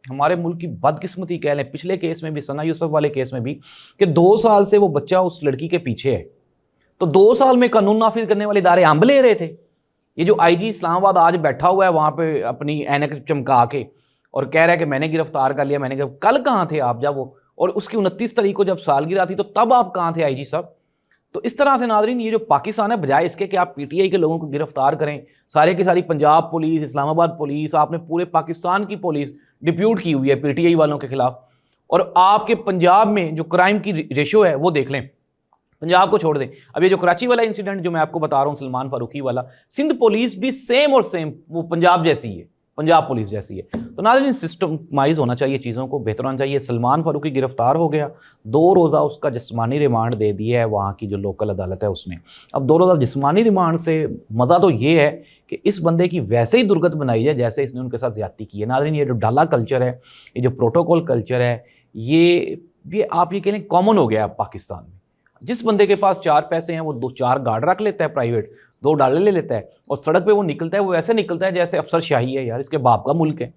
ہمارے ملک کی بدقسمتی کہہ لیں، پچھلے کیس میں بھی، ثنا یوسف والے کیس میں بھی، کہ 2 سال سے وہ بچہ اس لڑکی کے پیچھے ہے، تو 2 سال میں قانون نافذ کرنے والے ادارے امب لے رہے تھے۔ یہ جو آئی جی اسلام آباد آج بیٹھا ہوا ہے وہاں پہ اپنی اینک چمکا کے اور کہہ رہا ہے کہ میں نے گرفتار کر لیا، کل کہاں تھے آپ جب وہ، اور اس کی 29 تاریخ کو جب سالگرہ تھی تو تب آپ کہاں تھے آئی جی صاحب؟ تو اس طرح سے ناظرین یہ جو پاکستان ہے، بجائے اس کے کہ آپ پی ٹی آئی کے لوگوں کو گرفتار کریں، سارے کی ساری پنجاب پولیس، اسلام آباد پولیس، آپ نے پورے پاکستان کی پولیس ڈپیوٹ کی ہوئی ہے پی ٹی آئی والوں کے خلاف، اور آپ کے پنجاب میں جو کرائم کی ریشو ہے وہ دیکھ لیں، پنجاب کو چھوڑ دیں۔ اب یہ جو کراچی والا انسیڈنٹ جو میں آپ کو بتا رہا ہوں، سلمان فاروقی والا، سندھ پولیس بھی سیم اور سیم وہ پنجاب جیسی ہے، پنجاب پولیس جیسی ہے۔ تو ناظرین سسٹمائز ہونا چاہیے، چیزوں کو بہتر ہونا چاہیے۔ سلمان فاروقی گرفتار ہو گیا، 2 روزہ اس کا جسمانی ریمانڈ دے دیا ہے وہاں کی جو لوکل عدالت ہے اس نے۔ اب 2 روزہ جسمانی ریمانڈ سے مزہ تو یہ ہے کہ اس بندے کی ویسے ہی درگت بنائی ہے جیسے اس نے ان کے ساتھ زیادتی کی ہے۔ ناظرین یہ جو ڈالا کلچر ہے، یہ جو پروٹوکول کلچر ہے، یہ آپ یہ کہہ لیں کامن ہو گیا ہے پاکستان میں۔ جس بندے کے پاس 4 پیسے ہیں وہ 2-4 گارڈ رکھ لیتا ہے پرائیویٹ، 2 ڈالر لے لیتا ہے، اور سڑک پہ وہ نکلتا ہے، وہ ایسے نکلتا ہے جیسے افسر شاہی ہے، یار اس کے باپ کا ملک ہے۔